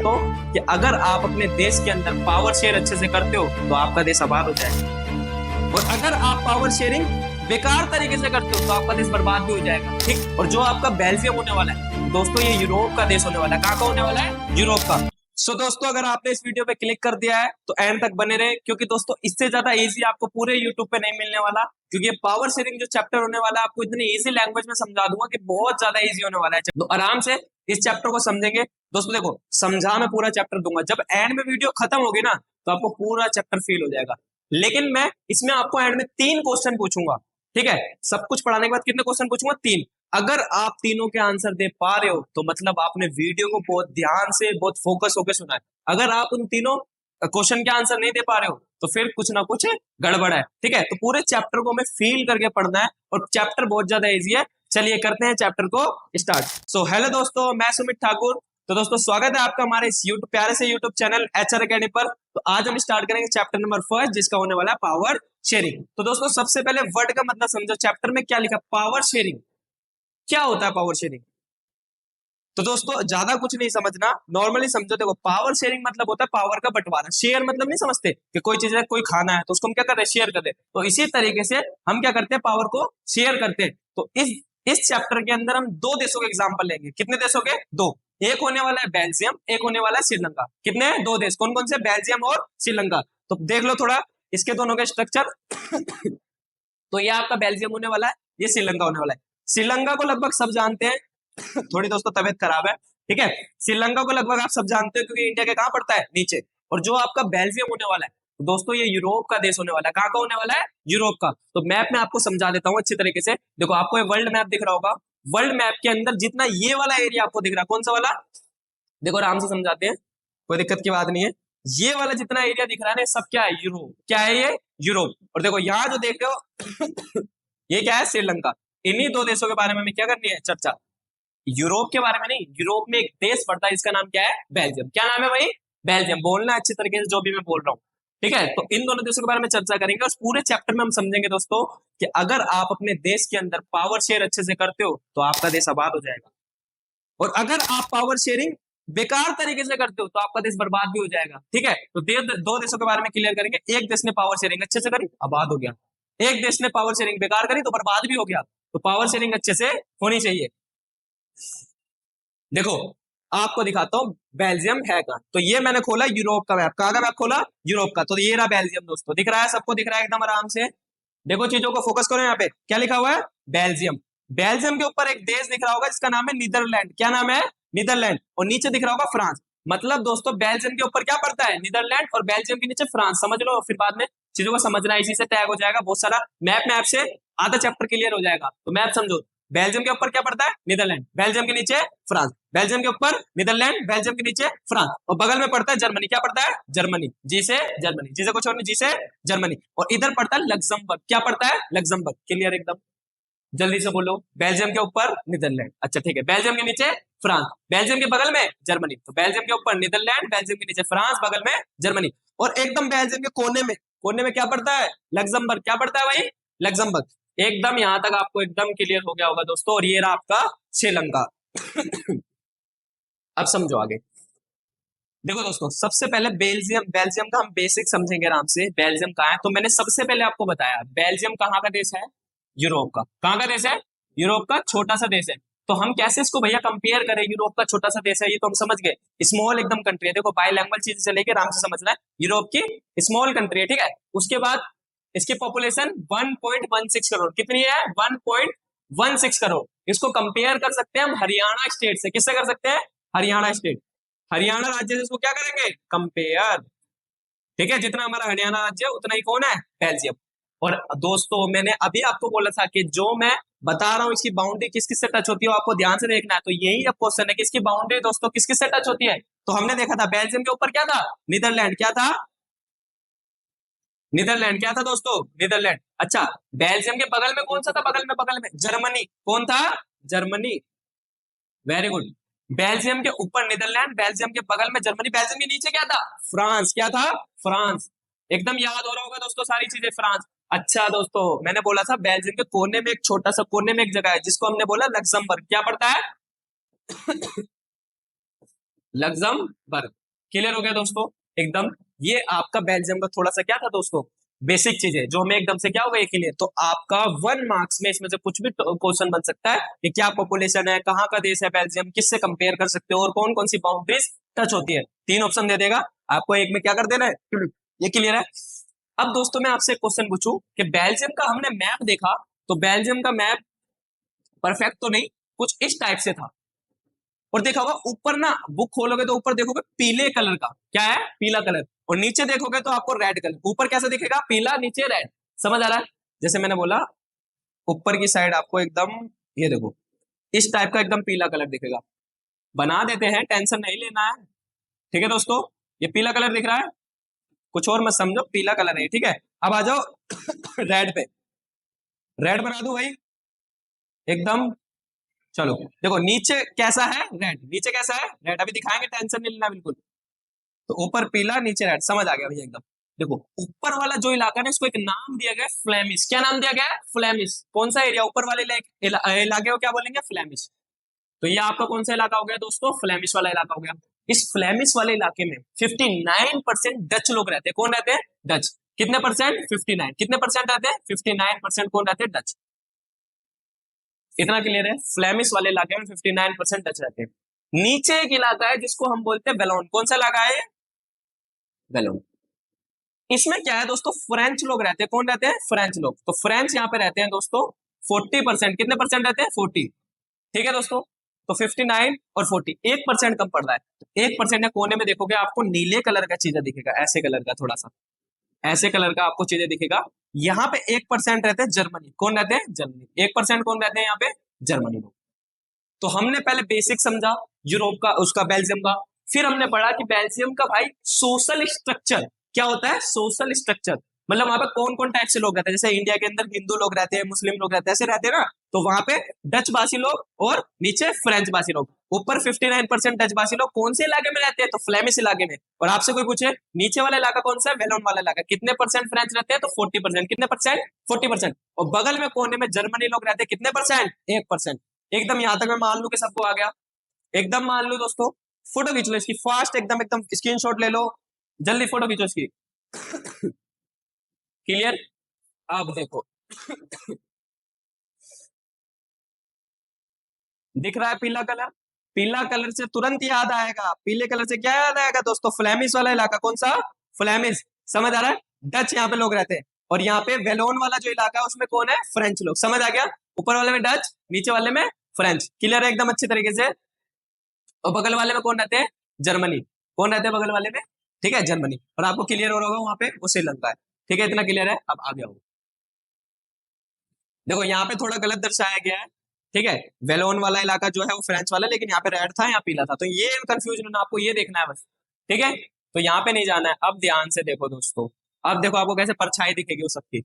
दोस्तों कि अगर आप अपने देश के अंदर पावर शेयर अच्छे से करते हो तो आपका देश आबाद हो जाएगा, और अगर आप पावर शेयरिंग बेकार तरीके से करते हो तो आपका देश बर्बाद भी हो जाएगा। ठीक, और जो आपका बेल्जियम होने वाला है दोस्तों, ये यूरोप का देश होने वाला है। कहाँ का होने वाला है? यूरोप का। सो दोस्तों, अगर आपने इस वीडियो पे क्लिक कर दिया है तो एंड तक बने रहे, क्योंकि दोस्तों इससे ज्यादा इजी आपको पूरे यूट्यूब पे नहीं मिलने वाला। क्योंकि ये पावर शेयरिंग जो चैप्टर होने वाला है आपको इतनी इजी लैंग्वेज में समझा दूंगा कि बहुत ज्यादा इजी होने वाला है। तो आराम से इस चैप्टर को समझेंगे दोस्तों। देखो, समझा मैं पूरा चैप्टर दूंगा, जब एंड में वीडियो खत्म होगी ना तो आपको पूरा चैप्टर फील हो जाएगा। लेकिन मैं इसमें आपको एंड में 3 क्वेश्चन पूछूंगा। ठीक है, सब कुछ पढ़ाने के बाद कितने क्वेश्चन पूछूंगा? 3। अगर आप तीनों के आंसर दे पा रहे हो तो मतलब आपने वीडियो को बहुत ध्यान से, बहुत फोकस होकर सुना है। अगर आप उन तीनों क्वेश्चन के आंसर नहीं दे पा रहे हो तो फिर कुछ ना कुछ गड़बड़ है। ठीक है, तो पूरे चैप्टर को हमें फील करके पढ़ना है, और चैप्टर बहुत ज्यादा इजी है। चलिए करते हैं चैप्टर को स्टार्ट। सो हेलो दोस्तों, मैं सुमित ठाकुर। तो दोस्तों स्वागत है आपका हमारे इस प्यारे से यूट्यूब चैनल एचआर अकेडमी पर। तो आज हम स्टार्ट करेंगे चैप्टर नंबर 1, जिसका होने वाला है पावर शेयरिंग। तो दोस्तों सबसे पहले वर्ड का मतलब समझो, चैप्टर में क्या लिखा? Power sharing. क्या होता है पावर शेयरिंग? तो दोस्तों ज्यादा कुछ नहीं समझना, नॉर्मली समझो। देखो, पावर शेयरिंग मतलब होता है पावर का बंटवारा। शेयर मतलब नहीं समझते कि कोई चीज है, कोई खाना है तो उसको हम क्या कर रहे हैं? शेयर कर रहे हैं। तो इसी तरीके से हम क्या करते हैं? पावर को शेयर करते हैं। तो इस चैप्टर के अंदर हम 2 देशों के एग्जाम्पल लेंगे। कितने देशों के? 2। एक होने वाला है बेल्जियम, एक होने वाला है श्रीलंका। कितने? 2 देश। कौन कौन से? बेल्जियम और श्रीलंका। तो देख लो थोड़ा इसके दोनों के स्ट्रक्चर। तो ये आपका बेल्जियम होने वाला है, ये श्रीलंका होने वाला है। श्रीलंका को लगभग सब जानते हैं। थोड़ी दोस्तों तबियत खराब है, ठीक है। श्रीलंका को लगभग आप सब जानते हो क्योंकि इंडिया के कहां पड़ता है? नीचे। और जो आपका बेल्जियम होने वाला है तो दोस्तों ये यूरोप का देश होने वाला है। कहां का होने वाला है? यूरोप का। तो मैप में आपको समझा देता हूं अच्छी तरीके से। देखो, आपको ये वर्ल्ड मैप दिख रहा होगा। वर्ल्ड मैप के अंदर जितना ये वाला एरिया आपको दिख रहा है, कौन सा वाला? देखो आराम से समझाते हैं, कोई दिक्कत की बात नहीं है। ये वाला जितना एरिया दिख रहा है ना, सब क्या है? यूरोप। क्या है ये? यूरोप। और देखो यहाँ जो देख रहे हो ये क्या है? श्रीलंका। इन्हीं 2 देशों के बारे में हमें क्या करनी है? चर्चा। यूरोप के बारे में नहीं, यूरोप में एक देश पड़ता है, इसका नाम क्या है? बेल्जियम। क्या नाम है भाई? बेल्जियम। बोलना अच्छी तरीके से जो भी मैं बोल रहा हूँ, ठीक है। तो इन दोनों देशों के बारे में चर्चा करेंगे, और पूरे चैप्टर में हम समझेंगे दोस्तों कि अगर आप अपने देश के अंदर पावर शेयर अच्छे से करते हो तो आपका देश आबाद हो जाएगा, और अगर आप पावर शेयरिंग बेकार तरीके से करते हो तो आपका देश बर्बाद भी हो जाएगा। ठीक है, तो 2 देशों के बारे में क्लियर करेंगे। एक देश ने पावर शेयरिंग अच्छे से करी, आबाद हो गया। एक देश ने पावर शेयरिंग बेकार करी तो बर्बाद भी हो गया। तो पावर शेयरिंग अच्छे से होनी चाहिए। देखो आपको दिखाता हूं बेल्जियम है कहां। तो ये मैंने खोला यूरोप का मैप। कहां का मैप खोला? यूरोप का। तो ये रहा बेल्जियम दोस्तों, दिख रहा है सबको? दिख रहा है एकदम आराम से। देखो चीजों को फोकस करो, यहाँ पे क्या लिखा हुआ है? बेल्जियम। बेल्जियम के ऊपर एक देश दिख रहा होगा जिसका नाम है नीदरलैंड। क्या नाम है? नीदरलैंड। और नीचे दिख रहा होगा फ्रांस। मतलब दोस्तों बेल्जियम के ऊपर क्या पड़ता है? नीदरलैंड। और बेल्जियम के नीचे फ्रांस। समझ लो, फिर बाद में चीजों को समझना, इसी से टैग हो जाएगा बहुत सारा। मैप से आधा चैप्टर क्लियर हो जाएगा। तो मैप समझो, बेल्जियम के ऊपर क्या पड़ता है? नीदरलैंड। बेल्जियम के नीचे फ्रांस। बेल्जियम के ऊपर नीदरलैंड, बेल्जियम के नीचे फ्रांस, और बगल में पड़ता है जर्मनी। क्या पड़ता है? जर्मनी। जी से जर्मनी, जी से कुछ और नहीं, जी से जर्मनी। और इधर पड़ता है लग्जमबर्ग। क्या पड़ता है? लग्जमबर्ग। क्लियर एकदम? जल्दी से बोलो। बेल्जियम के ऊपर नीदरलैंड, अच्छा ठीक है। बेल्जियम के नीचे फ्रांस, बेल्जियम के बगल में जर्मनी। तो बेल्जियम के ऊपर नीदरलैंड, बेल्जियम के नीचे फ्रांस, बगल में जर्मनी। और एकदम बेल्जियम के कोने में क्या पड़ता है? लग्जमबर्ग। क्या पड़ता है भाई? लग्जमबर्ग। एकदम यहां तक आपको एकदम क्लियर हो गया होगा दोस्तों। और ये रहा आपका श्रीलंका। अब समझो आगे। देखो दोस्तों, सबसे पहले बेल्जियम का हम बेसिक समझेंगे आराम से। बेल्जियम कहाँ है? तो मैंने सबसे पहले आपको बताया बेल्जियम कहाँ का देश है? यूरोप का। कहाँ का देश है? यूरोप का छोटा सा देश है। तो हम कैसे इसको भैया कंपेयर करें? यूरोप का छोटा सा देश है ये तो हम समझ गए, स्मॉल एकदम कंट्री है। देखो बाइलैंग्वेज चीज से लेके आराम से समझना है। यूरोप की स्मॉल कंट्री है, ठीक है। उसके बाद इसकी पॉपुलेशन 1.16 करोड़। कितनी है? 1.16 करोड़। इसको कंपेयर कर सकते हैं हम हरियाणा स्टेट से। किससे कर सकते हैं? हरियाणा स्टेट। हरियाणा राज्य से इसको क्या करेंगे? कंपेयर। ठीक है, जितना हमारा हरियाणा राज्य है उतना ही कौन है? बेल्जियम। और दोस्तों मैंने अभी आपको बोला था कि जो मैं बता रहा हूं इसकी बाउंड्री किस किस से टच होती है, आपको ध्यान से देखना है। तो यही अब क्वेश्चन है कि इसकी बाउंड्री दोस्तों किस किस से टच होती है। तो हमने देखा था बेल्जियम के ऊपर क्या था? नीदरलैंड। क्या था? नीदरलैंड। क्या था दोस्तों? नीदरलैंड। अच्छा, बेल्जियम के बगल में कौन सा था? बगल में जर्मनी। कौन था? जर्मनी। Very good. बेल्जियम के ऊपर नीदरलैंड, बेल्जियम के बगल में जर्मनी, बेल्जियम के नीचे क्या था? फ्रांस। क्या था? फ्रांस। एकदम याद हो रहा होगा दोस्तों सारी चीजें। फ्रांस। अच्छा दोस्तों, मैंने बोला था बेल्जियम के कोने में एक छोटा सा कोने में एक जगह है जिसको हमने बोला लग्जमबर्ग। क्या पड़ता है? लग्जमबर्ग। क्लियर हो गया दोस्तों एकदम। ये आपका बेल्जियम का थोड़ा सा क्या था दोस्तों, बेसिक चीजें जो हमें एकदम से क्या होगा क्लियर। तो आपका 1 मार्क्स में इसमें से कुछ भी क्वेश्चन बन सकता है कि क्या पॉपुलेशन है, कहाँ का देश है बेल्जियम, किससे कंपेयर कर सकते हो और कौन कौन सी बाउंड्रीज टच होती है। 3 ऑप्शन दे देगा आपको, एक में क्या कर देना है, ये क्लियर है। अब दोस्तों मैं आपसे क्वेश्चन पूछूं कि बेल्जियम का हमने मैप देखा, तो बेल्जियम का मैप परफेक्ट तो नहीं, कुछ इस टाइप से था। और देखा होगा ऊपर ना, बुक खोलोगे तो ऊपर देखोगे पीले कलर का, क्या है, पीला कलर। और नीचे देखोगे तो आपको रेड कलर, ऊपर कैसे दिखेगा, पीला, नीचे रेड। समझ आ रहा है। जैसे मैंने बोला ऊपर की साइड आपको एकदम, ये देखो इस टाइप का एकदम पीला कलर दिखेगा। बना देते हैं, टेंशन नहीं लेना है। ठीक है दोस्तों, ये पीला कलर दिख रहा है, कुछ और मत समझो, पीला कलर है, ठीक है। अब आ जाओ रेड पे, रेड बना दो भाई एकदम। चलो देखो नीचे कैसा है, रेड, नीचे कैसा है, रेड, अभी दिखाएंगे, टेंशन नहीं लेना बिल्कुल। तो ऊपर पीला, नीचे रेड, समझ आ गया भैया एकदम। देखो ऊपर वाला जो इलाका है इसको एक नाम दिया गया है फ्लेमिश। क्या नाम दिया गया है, फ्लेमिश। कौन सा एरिया, ऊपर वाले इलाके को क्या बोलेंगे, फ्लेमिश। तो ये आपका कौन सा इलाका हो गया दोस्तों, फ्लेमिश वाला इलाका हो गया। इस फ्लेमिश वाले इलाके में 59% डच लोग रहते हैं। कौन रहते हैं, डच। कितने परसेंट, 59। कितने परसेंट रहते हैं, 59% कौन रहते हैं, डच। इतना क्लियर है। फ्लेमिश वाले इलाके में 59% डच रहते हैं। नीचे एक इलाका है जिसको हम बोलते हैं वेलोन। कौन सा इलाका है, वेलोन। इसमें क्या है दोस्तों, फ्रेंच लोग रहते हैं। कौन रहते हैं, फ्रेंच लोग। तो फ्रेंच यहाँ पे रहते हैं दोस्तों 40%। कितने परसेंट रहते हैं, 40। ठीक है दोस्तों। तो 59 और 40, 1% कम पड़ रहा है। तो 1% कोने में देखोगे आपको नीले कलर का चीजें दिखेगा, ऐसे कलर का, थोड़ा सा ऐसे कलर का आपको चीजें दिखेगा। यहाँ पे 1% रहते हैं जर्मनी। कौन रहते हैं, जर्मनी। 1% कौन रहते हैं यहाँ पे, जर्मनी लोग। तो हमने पहले बेसिक समझा यूरोप का, उसका बेल्जियम का। फिर हमने पढ़ा कि बेल्जियम का भाई सोशल स्ट्रक्चर क्या होता है, सोशल स्ट्रक्चर मतलब वहां पे कौन कौन टाइप से लोग रहते हैं। जैसे इंडिया के अंदर हिंदू लोग रहते हैं, मुस्लिम लोग रहते हैं, ऐसे रहते हैं ना। तो वहां पे डच भाषी लोग और नीचे फ्रेंच भाषी लोग। ऊपर 59% डच भाषी लोग कौन से इलाके में रहते हैं, तो फ्लेमिश इलाके में। और आपसे कोई पूछे नीचे वाला इलाका कौन सा है, वेलोन वाला इलाका, कितने परसेंट फ्रेंच रहते हैं, तो 40%। कितने परसेंट, 40%। और बगल में कोने में जर्मनी लोग रहते हैं, कितने परसेंट, 1%। एकदम यहां तक मैं मान लू कि सबको आ गया, एकदम मान लो दोस्तों। फोटो खींच लो इसकी फास्ट, एकदम एकदम स्क्रीनशॉट ले लो, जल्दी फोटो खींचो इसकी। क्लियर। अब देखो दिख रहा है पीला कलर, पीला कलर से तुरंत याद आएगा, पीले कलर से क्या याद आएगा दोस्तों, फ्लेमिश वाला इलाका। कौन सा, फ्लेमिश। समझ आ रहा है। डच यहाँ पे लोग रहते हैं। और यहाँ पे वेलोन वाला जो इलाका है उसमें कौन है, फ्रेंच लोग। समझ आ गया। ऊपर वाले में डच, नीचे वाले में फ्रेंच। क्लियर है एकदम अच्छी तरीके से। और बगल वाले में कौन रहते हैं, जर्मनी। कौन रहते हैं बगल वाले में, ठीक है, जर्मनी। और आपको क्लियर हो रहा होगा वहां पे वो श्रीलंका है। ठीक है, इतना क्लियर है। अब आगे आओ, देखो यहाँ पे थोड़ा गलत दर्शाया गया है। ठीक है, वेलोन वाला इलाका जो है वो फ्रेंच वाला, लेकिन यहाँ पे रेड था, यहाँ पीला था। तो ये कंफ्यूजन आपको ये देखना है बस। ठीक है, तो यहाँ पे नहीं जाना है। अब ध्यान से देखो दोस्तों, अब देखो आपको कैसे परछाई दिखेगी उस सबकी,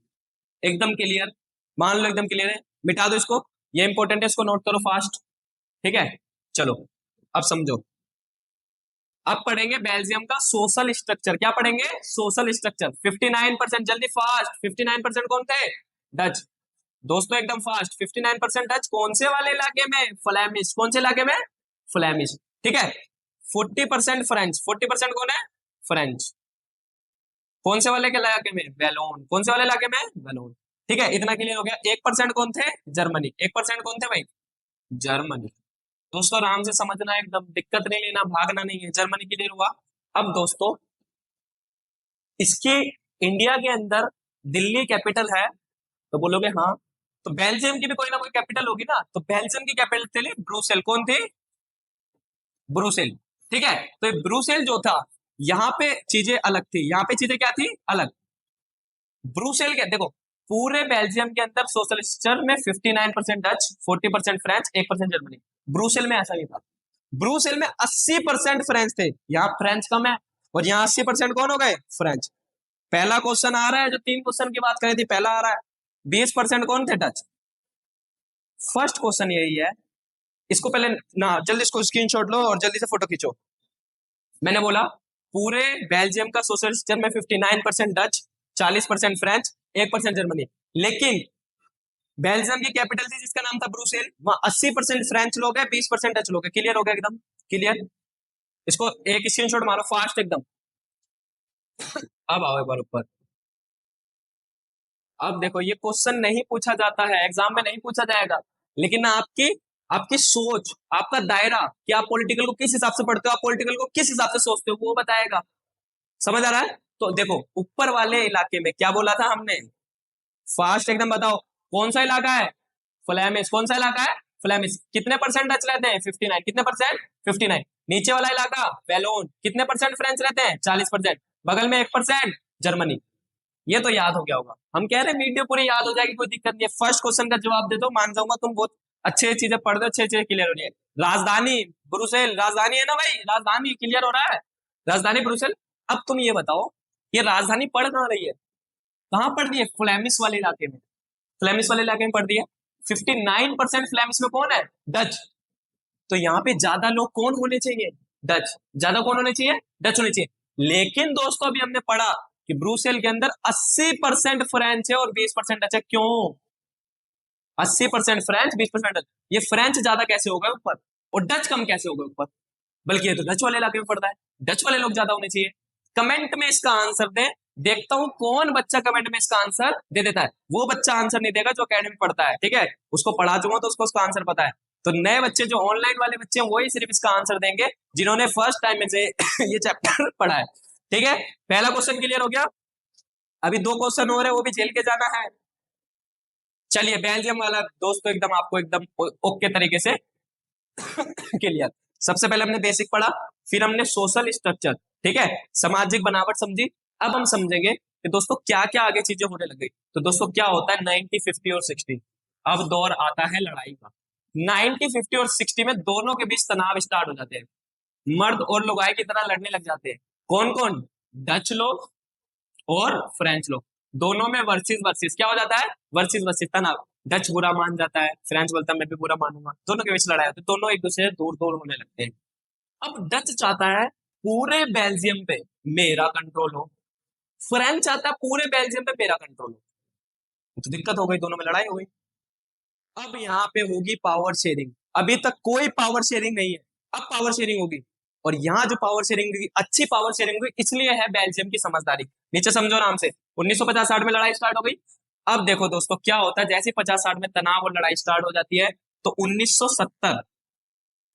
एकदम क्लियर। मान लो एकदम क्लियर है, मिटा दो इसको, ये इंपॉर्टेंट है, इसको नोट करो फास्ट। ठीक है, चलो अब समझो। अब पढ़ेंगे बेल्जियम का सोशल स्ट्रक्चर। क्या पढ़ेंगे, सोशल स्ट्रक्चर। 59%, जल्दी फास्ट। 59% कौन थे, डच। दोस्तों एकदम फास्ट। 59% टच कौन से वाले इलाके में, फ्लैमिश। कौन से इलाके में, फ्लैमिश। ठीक है। 40% फ्रेंच। 40% कौन है, फ्रेंच। कौन से वाले के इलाके में, वेलोन। कौन से वाले इलाके में, वेलोन। ठीक है, इतना क्लियर हो गया। 1% कौन थे, जर्मनी। 1% कौन थे भाई, जर्मनी। दोस्तों आराम से समझना, एकदम दिक्कत नहीं लेना, भागना नहीं है। जर्मनी क्लियर हुआ। अब दोस्तों इसके इंडिया के अंदर दिल्ली कैपिटल है, तो बोलोगे हाँ। तो बेल्जियम की भी कोई ना कोई कैपिटल होगी ना। तो बेल्जियम की कैपिटल थी ब्रुसेल। कौन थी, ब्रुसेल। ठीक है, तो ब्रुसेल जो था, यहाँ पे चीजें अलग थी, यहाँ पे चीजें क्या थी, अलग। ब्रुसेल के देखो, पूरे बेल्जियम के अंदर सोशल स्ट्रक्चर में 59% डच, 40% फ्रेंच, 1% जर्मनी। ब्रुसेल में ऐसा नहीं था। ब्रुसेल में 80% फ्रेंच थे, यहाँ फ्रेंच कम है। और यहाँ 80% कौन हो गए, फ्रेंच। पहला क्वेश्चन आ रहा है, जो 3 क्वेश्चन की बात करी थी, पहला आ रहा है। 20% कौन थे, डच। फर्स्ट क्वेश्चन यही है। इसको पहले ना जल्दी इसको स्क्रीनशॉट लो और जल्दी से फोटो खींचो। मैंने बोला पूरे बेल्जियम का सोशल स्ट्रक्चर में 59% डच, 40% फ्रेंच, 1% जर्मनी। लेकिन बेल्जियम की कैपिटल थी जिसका नाम था ब्रुसेल, वहां 80% फ्रेंच लोग हैं, 20% डच लोग हैं। क्लियर हो गया एकदम, क्लियर। इसको एक स्क्रीनशॉट मारो फास्ट एकदम। अब आओ एक बार ऊपर। अब देखो ये क्वेश्चन नहीं पूछा जाता है, एग्जाम में नहीं पूछा जाएगा, लेकिन ना आपकी आपकी सोच, आपका दायरा कि आप पॉलिटिकल को किस हिसाब से पढ़ते हो, आप पॉलिटिकल को किस हिसाब से सोचते हो, वो बताएगा। समझ आ रहा है? तो देखो ऊपर वाले इलाके में क्या बोला था हमने, फास्ट एकदम बताओ कौन सा इलाका है, फ्लैमिश। कौन सा इलाका है? फ्लैमिश। कितने परसेंट डच रहते हैं? 59। कितने परसेंट? 59। नीचे वाला इलाका वेलोन, कितने परसेंट फ्रेंच रहते हैं? 40%। बगल में 1% जर्मनी। ये तो याद हो गया होगा। हम कह रहे हैं वीडियो पूरी याद हो जाएगी, कोई दिक्कत नहीं है, फर्स्ट क्वेश्चन का जवाब दे दो, मान जाऊंगा तुम बहुत अच्छे चीजें पढ़ दो, अच्छे क्लियर हो रही है। राजधानी ब्रुसेल, राजधानी है ना भाई, राजधानी क्लियर हो रहा है, राजधानी ब्रुसेल। अब तुम ये बताओ ये राजधानी पढ़ कहाँ रही है, कहाँ पढ़ रही है? फ्लैमिश वाले इलाके में, फ्लैमिश वाले इलाके में पढ़ रही है। 59% फ्लैमिश में कौन है? डच। तो यहाँ पे ज्यादा लोग कौन होने चाहिए? डच। ज्यादा कौन होने चाहिए? डच होने चाहिए। लेकिन दोस्तों अभी हमने पढ़ा कि ब्रुसेल के अंदर 80% फ्रेंच है और 20% डच है। क्यों 80% फ्रेंच 20% डच? ये फ्रेंच ज्यादा कैसे होगा ऊपर और डच कम कैसे होगा ऊपर? बल्कि ये तो डच वाले इलाके में पड़ता है, डच वाले लोग ज्यादा होने चाहिए। कमेंट में इसका आंसर दें, देखता हूं कौन बच्चा कमेंट में इसका आंसर दे देता है। वो बच्चा आंसर नहीं देगा जो अकेडमी में पढ़ता है, ठीक है, उसको पढ़ा चुका तो उसको उसका आंसर पता है। तो नए बच्चे जो ऑनलाइन वाले बच्चे हैं वही सिर्फ इसका आंसर देंगे जिन्होंने फर्स्ट टाइम में से ये चैप्टर पढ़ा है, ठीक है। पहला क्वेश्चन क्लियर हो गया, अभी दो क्वेश्चन हो रहे हैं वो भी झेल के जाना है। चलिए बेल्जियम वाला दोस्तों एकदम आपको एकदम ओके तरीके से क्लियर। सबसे पहले हमने बेसिक पढ़ा, फिर हमने सोशल स्ट्रक्चर, ठीक है, सामाजिक बनावट समझी। अब हम समझेंगे कि दोस्तों क्या क्या आगे चीजें होने लग गई। तो दोस्तों क्या होता है 90, 50 और 60, अब दौर आता है लड़ाई का। 90, 50 और 60 में दोनों के बीच तनाव स्टार्ट हो जाते हैं, मर्द और लुगाई की तरह लड़ने लग जाते हैं। कौन कौन? डच लोग और फ्रेंच लोग, दोनों में वर्सेस वर्सेस क्या हो जाता है? वर्सेस वर्सेस तनाव। डच बुरा मान जाता है, फ्रेंच बोलता है मैं भी बुरा मानूंगा, दोनों के बीच लड़ाई होती है, दोनों एक दूसरे से दूर दूर होने लगते हैं। अब डच चाहता है पूरे बेल्जियम पे मेरा कंट्रोल हो, फ्रेंच चाहता है पूरे बेल्जियम पे मेरा कंट्रोल हो। तो दिक्कत हो गई, दोनों में लड़ाई हो गई। अब यहाँ पे होगी पावर शेयरिंग, अभी तक कोई पावर शेयरिंग नहीं है, अब पावर शेयरिंग होगी। और यहाँ जो पावर शेयरिंग होगी, अच्छी पावर शेयरिंग होगी, इसलिए है बेल्जियम की समझदारी। नीचे समझो नाम से, 1950-60 में लड़ाई स्टार्ट हो गई। अब देखो दोस्तों क्या होता है, जैसे 50-60 में तनाव और लड़ाई स्टार्ट हो जाती है, तो 1970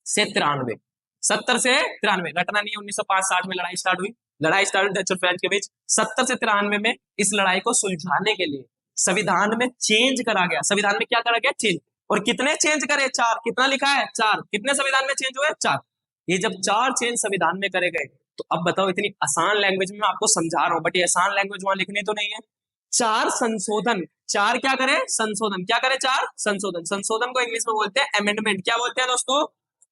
से 93, 70 से 93 रटना नहीं है, 1905-60 में लड़ाई स्टार्ट हुई। लड़ाई स्टार्ट हुई डच और फ्रेंच के बीच। 70 से 93 में इस लड़ाई को सुलझाने के लिए संविधान में चेंज करा गया। संविधान में क्या करा गया? चेंज। और कितने चेंज करे? 4। कितना लिखा है? 4। कितने संविधान में चेंज हुए? 4। ये जब 4 चेंज संविधान में करे गए, तो अब बताओ, इतनी आसान लैंग्वेज में मैं आपको समझा रहा हूं, बट ये आसान लैंग्वेज वहां लिखनी तो नहीं है। 4 संशोधन, 4 क्या करे? संशोधन। क्या करे? 4 संशोधन। संशोधन को इंग्लिश में बोलते हैं अमेंडमेंट। क्या बोलते हैं दोस्तों?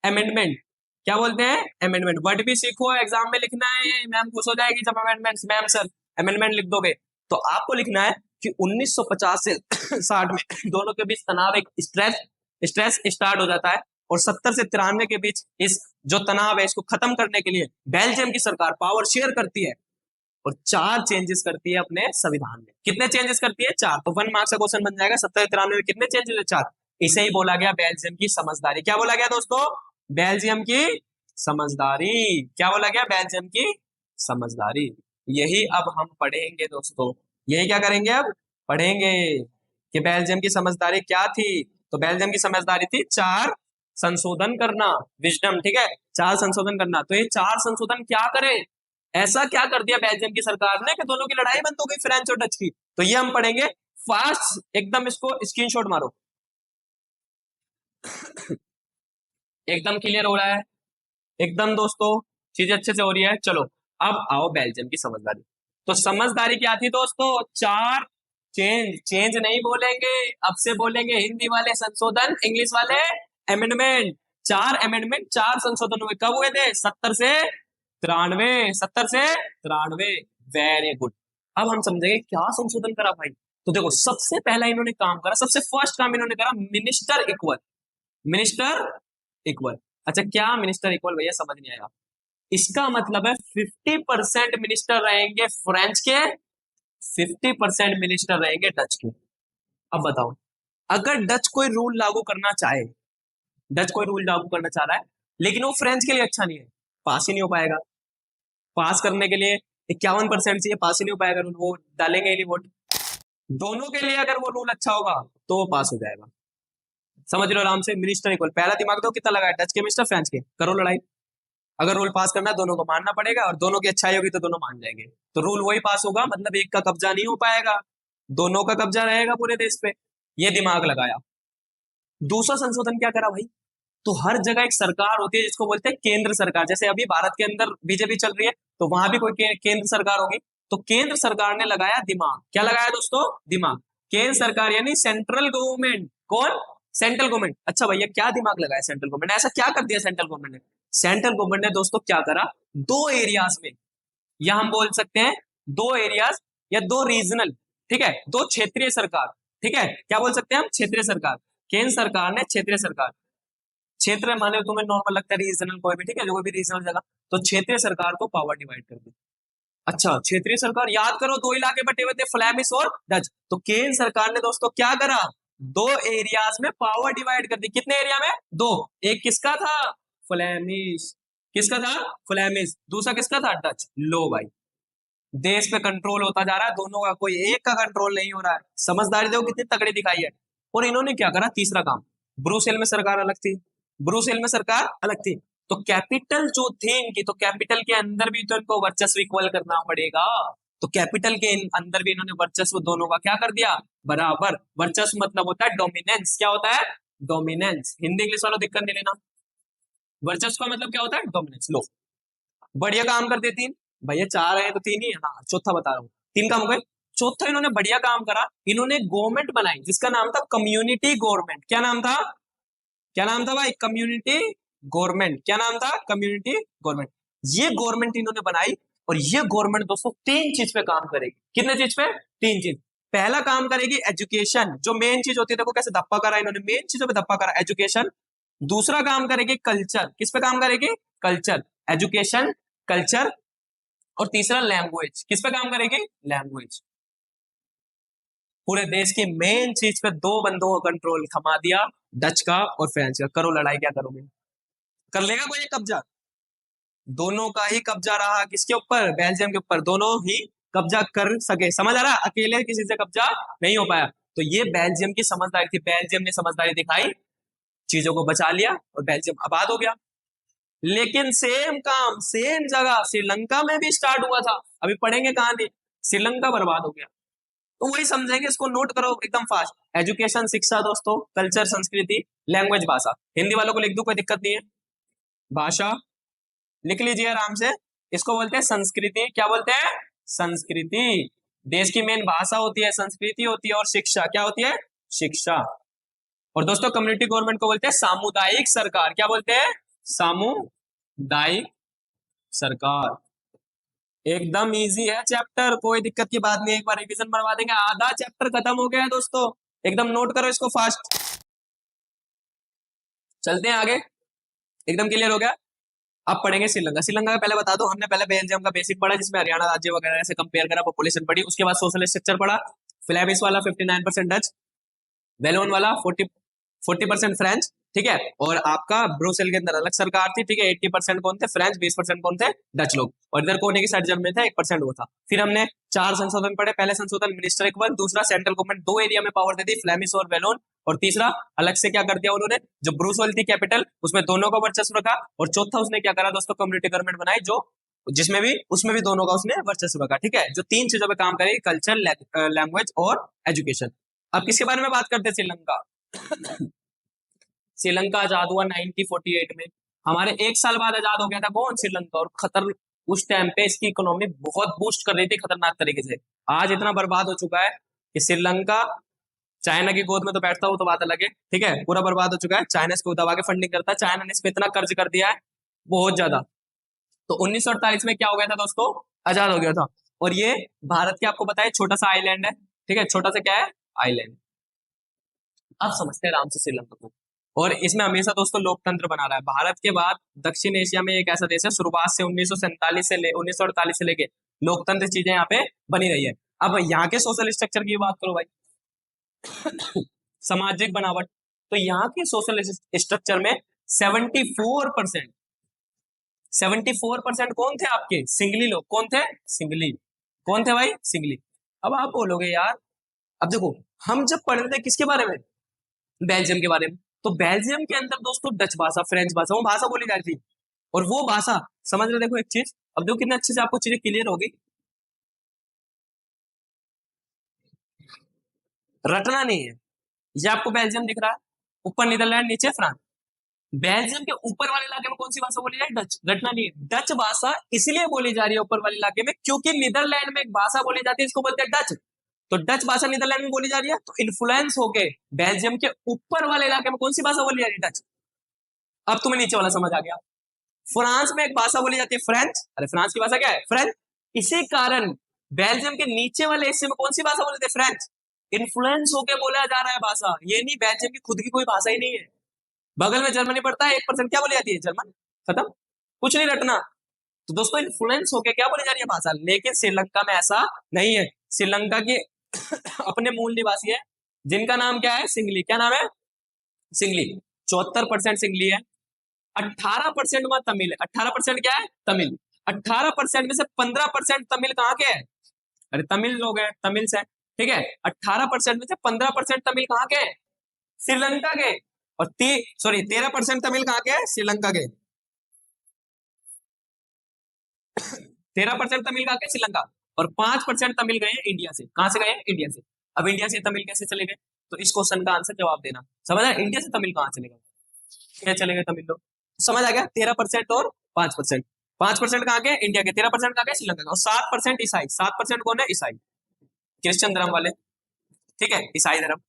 अमेंडमेंट। क्या बोलते हैं? अमेंडमेंट। वर्ड भी सीखो, एग्जाम में लिखना है, मैम खुश हो जाएगी जब अमेंडमेंट, मैम सर अमेंडमेंट लिख दोगे। तो आपको लिखना है कि 1950 से 60 में दोनों के बीच तनाव, एक स्ट्रेस स्ट्रेस स्टार्ट हो जाता है, और 70 से 93 के बीच इस जो तनाव है इसको खत्म करने के लिए बेल्जियम की सरकार पावर शेयर करती है और 4 चेंजेस करती है अपने संविधान में। कितने चेंजेस करती है? 4। तो 1 मार्क्स का क्वेश्चन बन जाएगा, 70 से 93 में कितने चेंजेस है? 4। इसे ही बोला गया बेल्जियम की समझदारी। क्या बोला गया दोस्तों? बेल्जियम की समझदारी। क्या बोला गया? बेल्जियम की समझदारी। यही अब हम पढ़ेंगे दोस्तों, यही क्या करेंगे अब? पढ़ेंगे कि बेल्जियम की समझदारी क्या थी। तो बेल्जियम की समझदारी थी 4 संशोधन करना, विजडम, ठीक है, 4 संशोधन करना। तो ये 4 संशोधन क्या करे, ऐसा क्या कर दिया बेल्जियम की सरकार ने कि दोनों की लड़ाई बंद हो गई, फ्रेंच और डच की? तो ये हम पढ़ेंगे फास्ट एकदम, इसको स्क्रीनशॉट मारो। एकदम क्लियर हो रहा है? एकदम दोस्तों चीजें अच्छे से हो रही है। चलो अब आओ बेल्जियम की समझदारी। तो समझदारी क्या थी दोस्तों? 4 चेंज। चेंज नहीं बोलेंगे, अब से बोलेंगे हिंदी वाले संशोधन, इंग्लिश वाले अमेंडमेंट। 4 अमेंडमेंट, 4 संशोधन हुए। कब हुए थे? 70 से 93। 70 से 93। Very good. अब हम समझेंगे क्या संशोधन करा भाई। तो देखो सबसे पहला इन्होंने काम करा, सबसे फर्स्ट काम इन्होंने करा मिनिस्टर इक्वल। Minister equal. अच्छा क्या मिनिस्टर इक्वल भैया, समझ नहीं आया। इसका मतलब है 50% मिनिस्टर रहेंगे फ्रेंच के, 50% मिनिस्टर रहेंगे डच के। अब बताओ, अगर डच कोई रूल लागू करना चाहे, डच कोई रूल लागू करना चाह रहा है लेकिन वो फ्रेंच के लिए अच्छा नहीं है, पास ही नहीं हो पाएगा। पास करने के लिए 51% चाहिए, पास ही नहीं हो पाएगा, वो डालेंगे ही नहीं वोट। दोनों के लिए अगर वो रूल अच्छा होगा तो वो पास हो जाएगा। समझ लो आराम से, मिनिस्टर इक्वल। पहला दिमाग दो कितना लगा है, डच के मिनिस्टर फ्रेंच के, करो लड़ाई। अगर रूल पास करना है दोनों को मानना पड़ेगा, और दोनों की अच्छाई होगी तो दोनों मान जाएंगे, तो रूल वही पास होगा, मतलब एक का कब्जा नहीं हो पाएगा, दोनों का कब्जा रहेगा पूरे देश पे। ये दिमाग लगाया। दूसरा संशोधन क्या करा भाई, तो हर जगह एक सरकार होती है जिसको बोलते हैं केंद्र सरकार। जैसे अभी भारत के अंदर बीजेपी चल रही है, तो वहां भी कोई केंद्र सरकार होगी। तो केंद्र सरकार ने लगाया दिमाग। क्या लगाया दोस्तों, दिमाग। केंद्र सरकार यानी सेंट्रल गवर्नमेंट। कौन, सेंट्रल गवर्नमेंट। अच्छा भैया क्या दिमाग लगाया सेंट्रल गवर्नमेंट ने, ऐसा क्या कर दिया सेंट्रल गवर्नमेंट ने। सेंट्रल गवर्नमेंट ने दोस्तों क्या करा, दो एरियाज में, या हम बोल सकते हैं दो एरियाज या दो रीजनल, ठीक है, दो क्षेत्रीय सरकार, ठीक है, क्या बोल सकते हैं हम, क्षेत्रीय सरकार। केंद्र सरकार ने क्षेत्रीय सरकार, क्षेत्र माने तुम्हें नॉर्मल लगता है रीजनल कोई भी, ठीक है, जो कोई भी रीजनल जगह, तो क्षेत्रीय सरकार को पावर डिवाइड कर दी। अच्छा, क्षेत्रीय सरकार, याद करो दो इलाके बटे हुए थे, फ्लैमिश और डच। तो केंद्र सरकार ने दोस्तों क्या करा, दो एरियाज में पावर डिवाइड कर दी। कितने एरिया में, दो। एक किसका था, फ्लैमिश, किसका था, फ्लैमिश। दूसरा किसका था, डच। लो भाई, देश पे कंट्रोल होता जा रहा है दोनों का, कोई एक का कंट्रोल नहीं हो रहा है। समझदारी देखो कितनी तगड़ी दिखाई है। और इन्होंने क्या करा, तीसरा काम, ब्रुसेल में सरकार अलग थी, ब्रुसेल में सरकार अलग थी, तो कैपिटल जो थी इनकी, तो कैपिटल के अंदर भी तो इनको वर्चस्व इक्वल करना पड़ेगा। तो कैपिटल के अंदर भी इन्होंने वर्चस्व दोनों का क्या कर दिया, बराबर। वर्चस्व मतलब होता है डोमिनेंस। क्या होता है, डोमिनेंस। हिंदी इंग्लिश वालों दिक्कत नहीं लेना। वर्चस्व का मतलब क्या होता है, डोमिनेंस। लो बढ़िया काम करते तीन, भैया चार है तो तीन ही है, हाँ चौथा बता रहा हूँ, तीन काम हो गए। चौथा इन्होंने बढ़िया काम करा, इन्होंने गवर्नमेंट बनाई जिसका नाम था कम्युनिटी गवर्नमेंट। क्या नाम था, क्या नाम था भाई, कम्युनिटी गवर्नमेंट। क्या नाम था, कम्युनिटी गवर्नमेंट। ये गवर्नमेंट इन्होंने बनाई, और ये गवर्नमेंट दोस्तों तीन चीज पे काम करेगी। कितने चीज पे, तीन चीज। पहला काम करेगी एजुकेशन, जो मेन चीज होती है, देखो कैसे धप्पा करा इन्होंने, मेन चीजों पे धप्पा करा, एजुकेशन। दूसरा काम करेगी कल्चर, किस पे काम करेगी, कल्चर, एजुकेशन, कल्चर। और तीसरा लैंग्वेज, किस पे काम करेगी, लैंग्वेज। पूरे देश की मेन चीज पे दो बंदों का कंट्रोल थमा दिया, डच का और फ्रेंच का। करो लड़ाई, क्या करोगे, कर लेगा कोई कब्जा, दोनों का ही कब्जा रहा, किसके ऊपर, बेल्जियम के ऊपर, दोनों ही कब्जा कर सके। समझ आ रहा, अकेले किसी से कब्जा नहीं हो पाया। तो ये बेल्जियम की समझदारी थी, बेल्जियम ने समझदारी दिखाई, चीजों को बचा लिया और बेल्जियम आबाद हो गया। लेकिन सेम काम सेम जगह श्रीलंका में भी स्टार्ट हुआ था, अभी पढ़ेंगे कहां थी, श्रीलंका बर्बाद हो गया। तो वही समझेंगे, इसको नोट करो एकदम फास्ट। एजुकेशन शिक्षा दोस्तों, कल्चर संस्कृति, लैंग्वेज भाषा। हिंदी वालों को लिख दो, कोई दिक्कत नहीं है। भाषा लिख लीजिए आराम से, इसको बोलते हैं संस्कृति। क्या बोलते हैं, संस्कृति। देश की मेन भाषा होती है, संस्कृति होती है, और शिक्षा क्या होती है, शिक्षा। और दोस्तों कम्युनिटी गवर्नमेंट को बोलते हैं सामुदायिक सरकार। क्या बोलते हैं, सामुदायिक सरकार। एकदम इजी है चैप्टर, कोई दिक्कत की बात नहीं है, एक बार रिवीजन बनवा देंगे, आधा चैप्टर खत्म हो गया है दोस्तों। एकदम नोट करो इसको फास्ट। चलते हैं आगे, एकदम क्लियर हो गया। अब पढ़ेंगे श्रीलंका। श्रीलंका का पहले बता दो, हमने पहले बेल्जियम का बेसिक पढ़ा जिसमें हरियाणा राज्य वगैरह से कंपेयर करा, पॉपुलेशन पढ़ी, उसके बाद सोशल स्ट्रक्चर पढ़ा। फ्लैमिश वाला 59% डच, वेलोन वाला 40% फ्रेंच, ठीक है, और आपका ब्रुसेल के अंदर अलग सरकार थी, ठीक है, 80% कौन थे, फ्रेंच, 20% कौन थे, डच लोग, और इधर कोने की साइड जब में था 1% वो था। फिर हमने चार संशोधन पढ़े, पहले संशोधन मिनिस्टर इक्वल, दूसरा सेंट्रल गवर्नमेंट दो एरिया में पावर दे दी, फ्लैमिश और वेलोन, और तीसरा अलग से क्या कर दिया उन्होंने, जो ब्रुसेल थी कैपिटल, उसमें दोनों का वर्चस्व रखा, और चौथा उसने क्या करा दोस्तों, कम्युनिटी गवर्नमेंट बनाई, जो जिसमें भी उसमें भी दोनों का उसने वर्चस्व रखा, ठीक है, जो तीन चीजों पे काम करेगी, कल्चर, लैंग्वेज और एजुकेशन। अब किसके बारे में बात करते हैं, श्रीलंका। श्रीलंका आजाद हुआ 1948 में, हमारे एक साल बाद आजाद हो गया था कौन, श्रीलंका। और खतर उस टाइम पे इसकी इकोनॉमी बहुत बूस्ट कर रही थी खतरनाक तरीके से। आज इतना बर्बाद हो चुका है कि श्रीलंका चाइना की गोद में तो बैठता हो तो बात अलग है, ठीक है, पूरा बर्बाद हो चुका है। चाइना इसको दबा के फंडिंग करता है, चाइना ने इस पे इतना कर्ज कर दिया है बहुत ज्यादा। तो 1948 में क्या हो गया था दोस्तों, आजाद हो गया था। और ये भारत के आपको पता है छोटा सा आइलैंड है, ठीक है, छोटा सा क्या है, आइलैंड। अब समझते हैं आराम से श्रीलंका को। और इसमें हमेशा दोस्तों लोकतंत्र बना रहा है। भारत के बाद दक्षिण एशिया में एक ऐसा देश है, शुरुआत से 1948 से लेके लोकतंत्र चीजें यहाँ पे बनी रही है। अब यहाँ के सोशल स्ट्रक्चर की बात करो भाई, सामाजिक बनावट, तो यहाँ के सोशल स्ट्रक्चर में 74% 74% कौन थे आपके? सिंगली लोग। कौन थे? सिंगली। कौन थे भाई? सिंगली। अब आप बोलोगे यार, अब देखो, हम जब पढ़ रहे थे किसके बारे में? बेल्जियम के बारे में। तो बेल्जियम के अंदर दोस्तों डच भाषा, फ्रेंच भाषा, वो भाषा बोली जाती थी। और वो भाषा, समझ रहे, देखो एक चीज, अब देखो कितने अच्छे से आपको चीजें क्लियर होगी। रटना नहीं है। ये आपको बेल्जियम दिख रहा है, ऊपर नीदरलैंड, नीचे फ्रांस। बेल्जियम के ऊपर वाले इलाके में कौन सी भाषा बोली जाए? डच। रटना नहीं है। डच भाषा इसलिए बोली जा रही है ऊपर वाले इलाके में क्योंकि नीदरलैंड में एक भाषा बोली जाती है, इसको बोलते हैं डच। तो डच भाषा नीदरलैंड में बोली जा रही है, तो इन्फ्लुएंस होके बेल्जियम के ऊपर वाले इलाके में कौन सी भाषा बोली जा रही है? डच। अब तुम्हें नीचे वाला समझ आ गया। फ्रांस में एक भाषा बोली जाती है फ्रेंच। अरे फ्रांस की भाषा क्या है? फ्रेंच। इसी कारण बेल्जियम के नीचे वाले हिस्से में कौन सी भाषा बोलते हैं? फ्रेंच। इन्फ्लुएंस होके बोला जा रहा है भाषा, ये नहीं बेल्जियम की खुद की कोई भाषा ही नहीं है। बगल में जर्मनी पड़ता है, 1% क्या बोली जाती है? जर्मन। खत्म, कुछ नहीं रटना। तो दोस्तों इन्फ्लुएंस होके क्या बोली जा रही है भाषा, लेकिन श्रीलंका में ऐसा नहीं है। श्रीलंका के अपने मूल निवासी है, जिनका नाम क्या है? सिंगली। क्या नाम है? सिंगली। 74% सिंगली है। 18% में तमिल है। 18% क्या है? तमिल। 18% में से 15% तमिल कहाँ के है? अरे तमिल लोग हैं, तमिल से। ठीक है, 18% में से 15% तमिल कहाँ के हैं? श्रीलंका के। और 13% तमिल कहाँ के हैं? श्रीलंका के। 13% तमिल कहाँ के? श्रीलंका। और 5% तमिल गए हैं इंडिया से। कहां से गए हैं? इंडिया से। अब इंडिया से तमिल कैसे चले गए? तो इस क्वेश्चन का आंसर जवाब देना। समझ आया? इंडिया से तमिल कहां चले गए? क्या चले गए तमिल लोग? समझ आ गया? 13% और 5%। 5% कहाँ के? इंडिया के। 13% कहाँ के? श्रीलंका का। और 7% ईसाई। 7% कौन है? ईसाई, क्रिश्चियन धर्म वाले। ठीक है, ईसाई धर्म।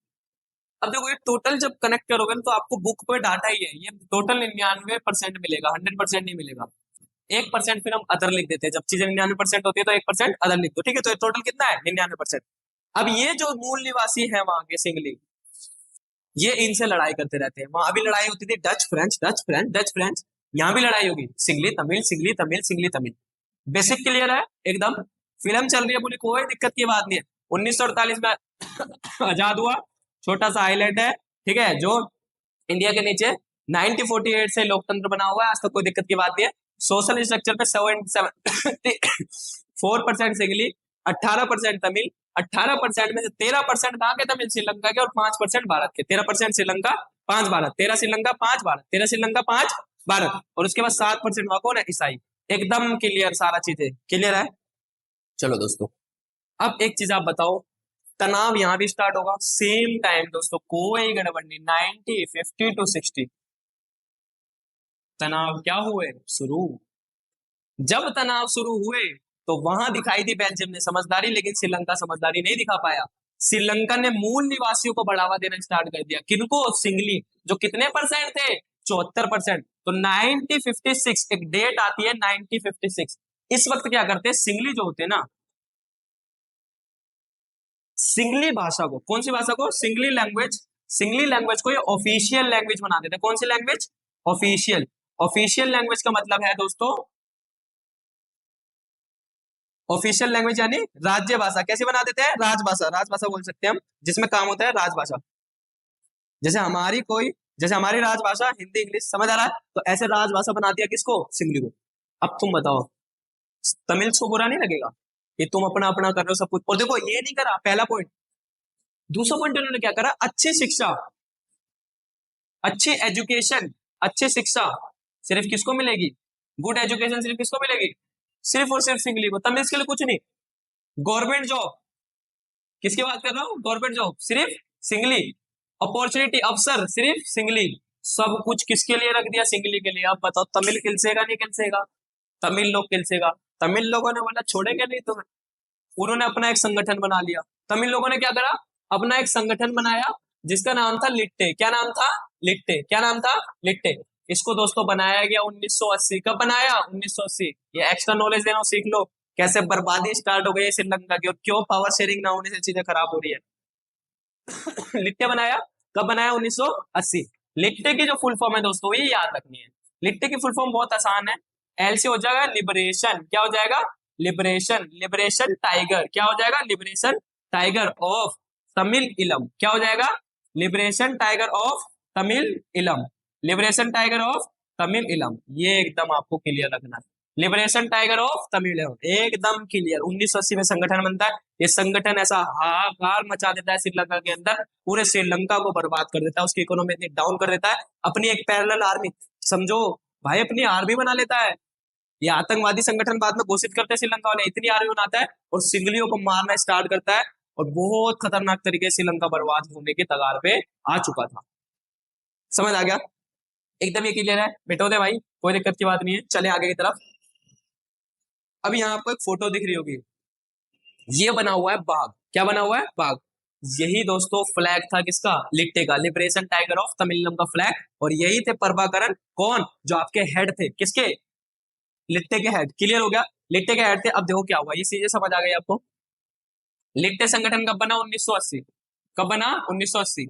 अब देखो ये टोटल जब कनेक्ट करोगे ना, तो आपको बुक पे डाटा ही है, ये टोटल 99% मिलेगा, 100% नहीं मिलेगा। 1% फिर हम अदर लिख देते हैं, जब चीजें 99% होती है तो 1% अदर लिख दो। ठीक है, तो टोटल कितना है? 99%। अब ये जो मूल निवासी है वहां के सिंगली, ये इनसे लड़ाई करते रहते हैं। वहां भी लड़ाई होती थी, Dutch French, Dutch French, Dutch French. यहाँ भी लड़ाई होगी, singly Tamil, singly Tamil, singly Tamil. Basic clear है एकदम? फिल्म चल रही है पूरी, कोई दिक्कत की बात नहीं है। 1948 में आजाद हुआ, छोटा सा आइलैंड है। ठीक है, जो इंडिया के नीचे 1948 से लोकतंत्र बना हुआ है, आज तक कोई दिक्कत की बात नहीं है। सोशल स्ट्रक्चर पे 4% सिंगली, 18% तमिल। 18% में से 13% कहाँ के? तमिल, श्रीलंका के। और 5% भारत के। 13% श्रीलंका, 5 भारत। 13 श्रीलंका, 5 भारत। 13 श्रीलंका, 5 भारत। और उसके बाद 7% वहां कौन है? ईसाई। एकदम क्लियर, सारा चीजें क्लियर है। चलो दोस्तों, अब एक चीज आप बताओ, तनाव यहां भी स्टार्ट होगा सेम टाइम दोस्तों, कोई गड़बड़ नहीं। 90, 50 to 60 तनाव क्या हुए? शुरू। जब तनाव शुरू हुए तो वहां दिखाई दी बेल्जियम ने समझदारी, लेकिन श्रीलंका समझदारी नहीं दिखा पाया। श्रीलंका ने मूल निवासियों को बढ़ावा देना स्टार्ट कर दिया। किनको? सिंगली, जो कितने परसेंट थे? 74%। तो 1956 एक डेट आती है, 1956। इस वक्त क्या करते हैं सिंगली जो होते हैं ना, सिंगली भाषा को, कौन सी भाषा को? Singly language. सिंगली लैंग्वेज को ये ऑफिशियल लैंग्वेज बना देते हैं। कौन सी लैंग्वेज? ऑफिशियल। ऑफिशियल लैंग्वेज का मतलब है दोस्तों, ऑफिशियल लैंग्वेज यानी राज्य भाषा। कैसे बना देते हैं? राजभाषा। राजभाषा बोल सकते हैं हम, जिसमें काम होता है राजभाषा। जैसे हमारी कोई, जैसे हमारी राजभाषा हिंदी इंग्लिश, समझ आ रहा है? तो ऐसे राजभाषा बना दिया किसको? सिंगली को। अब तुम बताओ, तमिल को बुरा नहीं लगेगा कि तुम अपना अपना कर रहे हो सब कुछ? और देखो ये नहीं करा, पहला पॉइंट। दूसरा पॉइंट उन्होंने क्या करा? अच्छी शिक्षा, अच्छी एजुकेशन, अच्छी शिक्षा सिर्फ किसको मिलेगी? गुड एजुकेशन सिर्फ किसको मिलेगी? सिर्फ और सिर्फ सिंगली को। तमिल के लिए कुछ नहीं। गवर्नमेंट जॉब, किसकी बात कर रहा हूं? गवर्नमेंट जॉब सिर्फ सिंगली। अपॉर्चुनिटी, अवसर सिर्फ सिंगली। सब कुछ किसके लिए रख दिया? सिंगली के लिए। अब बताओ तमिल किलसेगा नहीं किलसेगा? तमिल लोग किलसेगा। तमिल लोगों ने बोला छोड़ेंगे नहीं तुम्हें। उन्होंने अपना एक संगठन बना लिया। तमिल लोगों ने क्या करा? अपना एक संगठन बनाया जिसका नाम था लिट्टे। क्या नाम था? लिट्टे। क्या नाम था? लिट्टे। इसको दोस्तों बनाया गया 1980। कब बनाया? 1980। ये एक्स्ट्रा नॉलेज देना सीख लो, कैसे बर्बादी स्टार्ट हो गई है श्रीलंका की, और क्यों पावर शेयरिंग ना होने से चीजें खराब हो रही है। लिट्टे बनाया कब? बनाया 1980। लिट्टे की जो फुल फॉर्म है दोस्तों, ये याद रखनी है। लिट्टे की फुल फॉर्म बहुत आसान है। एल से हो जाएगा लिबरेशन। क्या हो जाएगा? लिबरेशन। Liberation tiger. क्या हो जाएगा? लिबरेशन टाइगर ऑफ तमिल इलम। क्या हो जाएगा? लिबरेशन टाइगर ऑफ तमिल इलम। लिबरेशन टाइगर ऑफ तमिल इलम, ये एकदम आपको क्लियर रखना है। लिबरेशन टाइगर ऑफ तमिल इलम, एकदम क्लियर। 1980 में संगठन बनता है। ये संगठन ऐसा हाहाकार मचा देता है श्रीलंका के अंदर, पूरे श्रीलंका को बर्बाद कर देता है, उसकी इकोनॉमी इतनी डाउन कर देता है। अपनी एक पैरेलल आर्मी, समझो भाई, अपनी आर्मी बना लेता है। ये आतंकवादी संगठन बाद में घोषित करते हैं श्रीलंका वाले, इतनी आर्मी बनाता है और सिंगलियों को मारना स्टार्ट करता है, और बहुत खतरनाक तरीके से श्रीलंका बर्बाद होने के कगार पे आ चुका था। समझ आ गया? एकदम ये क्लियर है, मिटो दे भाई, कोई दिक्कत की बात नहीं है। चले आगे की तरफ। अब यहाँ आपको एक फोटो दिख रही होगी, ये बना हुआ है बाघ। क्या बना हुआ है? बाघ। यही दोस्तों फ्लैग था किसका? लिट्टे का, लिबरेशन टाइगर ऑफ तमिलनाडु का फ्लैग। और यही थे प्रभाकरण, कौन? जो आपके हेड थे, किसके? लिट्टे के हेड। क्लियर हो गया? लिट्टे के हेड थे। अब देखो क्या हुआ, ये चीजें समझ आ गई आपको। लिट्टे संगठन कब बना? 1980। कब बना? 1980।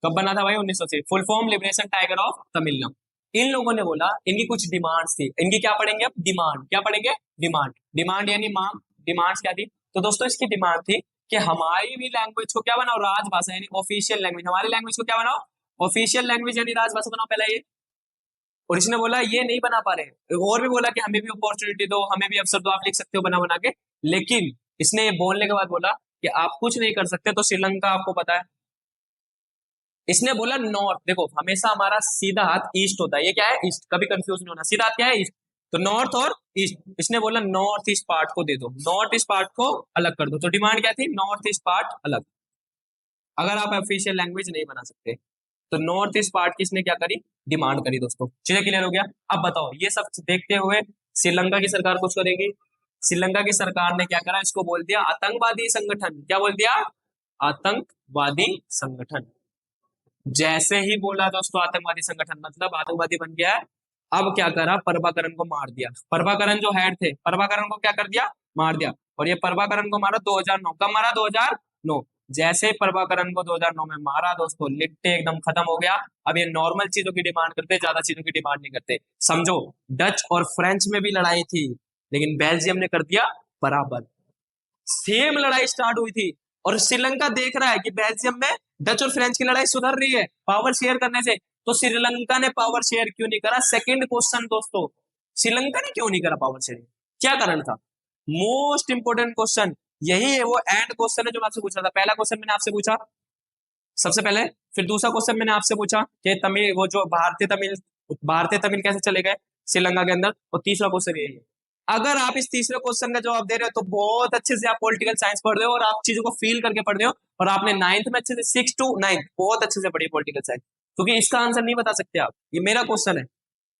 कब बना था भाई? 1980। Full form liberation tiger of Tamil Nadu. इन लोगों ने बोला, इनकी कुछ डिमांड्स थी। इनकी क्या पढ़ेंगे अब? डिमांड। क्या पढ़ेंगे? डिमांड। डिमांड यानी मांग। डिमांड्स क्या थी? तो दोस्तों इसकी डिमांड थी कि हमारी भी लैंग्वेज को क्या बनाओ? राजभाषा यानी ऑफिशियल लैंग्वेज। हमारी लैंग्वेज को क्या बनाओ? ऑफिशियल लैंग्वेज यानी राजभाषा बनाओ पहला ये। और इसने बोला ये नहीं बना पा रहे, और भी बोला कि हमें भी अपॉर्चुनिटी दो, हमें भी अवसर दो, आप लिख सकते हो बना बना के। लेकिन इसने ये बोलने के बाद बोला कि आप कुछ नहीं कर सकते। तो श्रीलंका आपको पता है, इसने बोला नॉर्थ। देखो हमेशा हमारा सीधा हाथ ईस्ट होता है, ये क्या है? ईस्ट। कभी कंफ्यूज नहीं होना, सीधा हाथ क्या है? ईस्ट। तो नॉर्थ और ईस्ट। इसने बोला नॉर्थ ईस्ट पार्ट को दे दो, नॉर्थ ईस्ट पार्ट को अलग कर दो। तो डिमांड क्या थी? नॉर्थ ईस्ट पार्ट अलग, अगर आप ऑफिशियल लैंग्वेज नहीं बना सकते। तो नॉर्थ ईस्ट पार्ट की इसने क्या करी? डिमांड करी। दोस्तों चीजें क्लियर हो गया? अब बताओ, ये सब देखते हुए श्रीलंका की सरकार कुछ करेगी? श्रीलंका की सरकार ने क्या करा? इसको बोल दिया आतंकवादी संगठन। क्या बोल दिया? आतंकवादी संगठन। जैसे ही बोला दोस्तों आतंकवादी संगठन मतलब आतंकवादी बन गया है। अब क्या करा? प्रभाकरण को मार दिया। प्रभाकरण जो हेड थे, प्रभाकरण को क्या कर दिया? मार दिया। और ये प्रभाकरण को मारा 2009। कब मारा? 2009। जैसे प्रभाकरण को 2009 में मारा दोस्तों, लिट्टे एकदम खत्म हो गया। अब ये नॉर्मल चीजों की डिमांड करते, ज्यादा चीजों की डिमांड नहीं करते। समझो, डच और फ्रेंच में भी लड़ाई थी, लेकिन बेल्जियम ने कर दिया बराबर। सेम लड़ाई स्टार्ट हुई थी, और श्रीलंका देख रहा है कि बेल्जियम में डच और फ्रेंच की लड़ाई सुधर रही है पावर शेयर करने से। तो श्रीलंका ने पावर शेयर क्यों नहीं करा? सेकंड क्वेश्चन दोस्तों, श्रीलंका ने क्यों नहीं करा पावर शेयरिंग? क्या कारण था? मोस्ट इंपोर्टेंट क्वेश्चन यही है, वो एंड क्वेश्चन है जो मैं आपसे पूछ रहा था। पहला क्वेश्चन मैंने आपसे पूछा सबसे पहले, फिर दूसरा क्वेश्चन मैंने आपसे पूछा कि तमिल, वो जो भारतीय तमिल कैसे चले गए श्रीलंका के अंदर, और तीसरा क्वेश्चन यही है। अगर आप इस तीसरे क्वेश्चन का जवाब दे रहे हो तो बहुत अच्छे से आप पॉलिटिकल साइंस पढ़ रहे हो, और आप चीजों को फील करके पढ़ रहे हो, और आपने 9th में अच्छे से 6 to 9 बहुत अच्छे से पढ़ी पॉलिटिकल साइंस। क्योंकि इसका आंसर नहीं बता सकते आप, ये मेरा क्वेश्चन है,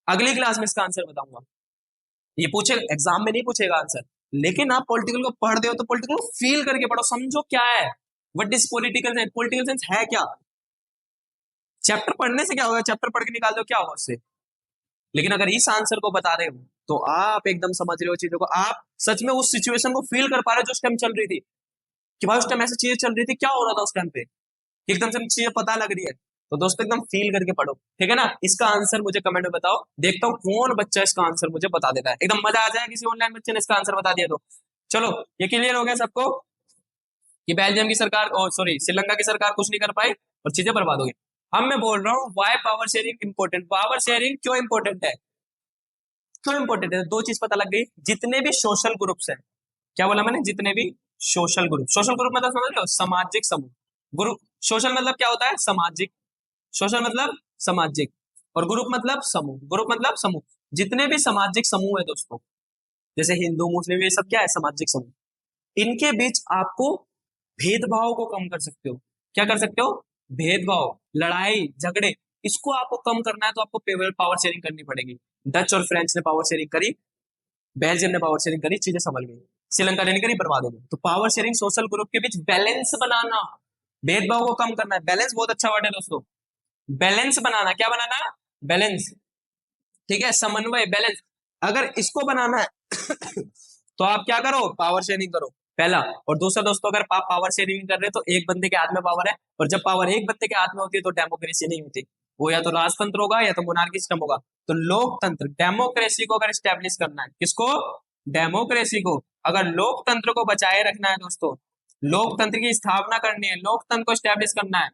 अगली क्लास में इसका आंसर बताऊंगा। ये पूछे एग्जाम में नहीं पूछेगा आंसर, लेकिन आप पॉलिटिकल को पढ़ रहे हो तो पॉलिटिकल को फील करके पढ़ो, समझो क्या है, what is political science, political science है क्या। चैप्टर पढ़ने से क्या होगा? चैप्टर पढ़ के निकाल दो, क्या होगा उससे? लेकिन अगर इस आंसर को बता रहे हो तो आप एकदम समझ रहे हो चीजों को, आप सच में उस सिचुएशन को फील कर पा रहे हो जो उस टाइम चल रही थी, कि भाई उस टाइम ऐसी चीजें चल रही थी, क्या हो रहा था उस टाइम पे, एकदम से चीजें पता लग रही है। तो दोस्तों एकदम फील करके पढ़ो, ठीक है ना। इसका आंसर मुझे कमेंट में बताओ, देखता हूँ कौन बच्चा इसका आंसर मुझे बता देता है। एकदम मजा आ जाए किसी ऑनलाइन बच्चे ने इसका आंसर बता दिया तो। चलो ये क्लियर हो गया सबको कि बेल्जियम की सरकार, सॉरी श्रीलंका की सरकार कुछ नहीं कर पाई और चीजें बर्बाद हो गई। अब मैं बोल रहा हूँ why power sharing important. Power sharing क्यों इंपॉर्टेंट है? क्यों इंपॉर्टेंट है? दो चीज पता लग गई। जितने भी सोशल ग्रुप्स हैं, क्या बोला मैंने? जितने भी सोशल ग्रुप, सोशल ग्रुप मतलब समझ रहे हो? सामाजिक समूह। ग्रुप, सोशल मतलब क्या होता है? सामाजिक। सोशल मतलब सामाजिक, और ग्रुप मतलब समूह। ग्रुप मतलब समूह। जितने भी सामाजिक समूह है दोस्तों, जैसे हिंदू मुस्लिम, ये सब क्या है? सामाजिक समूह। इनके बीच आपको भेदभाव को कम कर सकते हो। क्या कर सकते हो? भेदभाव, लड़ाई झगड़े, इसको आपको कम करना है तो आपको पावर शेयरिंग करनी पड़ेगी। डच और फ्रेंच ने पावर शेयरिंग करी, बेल्जियम ने पावर शेयरिंग करी, चीजें संभल गई। श्रीलंका ने नहीं करी, बर्बाद हो गई। तो पावर शेयरिंग सोशल ग्रुप के बीच बैलेंस बनाना, भेदभाव को कम करना है। बैलेंस बहुत अच्छा वर्ड है दोस्तों, बैलेंस बनाना। क्या बनाना? बैलेंस, ठीक है, समन्वय, बैलेंस। अगर इसको बनाना है तो आप क्या करो? पावर शेयरिंग करो, पहला। और दूसरा दोस्तों, अगर आप पावर शेयरिंग कर रहे हो तो एक बंदे के हाथ में पावर है, और जब पावर एक बंदे के हाथ में होती है तो डेमोक्रेसी नहीं होती, वो या तो राजतंत्र होगा या तो मोनार्की सिस्टम होगा। तो लोकतंत्र, डेमोक्रेसी को अगर स्टैब्लिश करना है, किसको? डेमोक्रेसी को। अगर लोकतंत्र को बचाए रखना है दोस्तों, लोकतंत्र की स्थापना करनी है, लोकतंत्र को स्टैब्लिश करना है,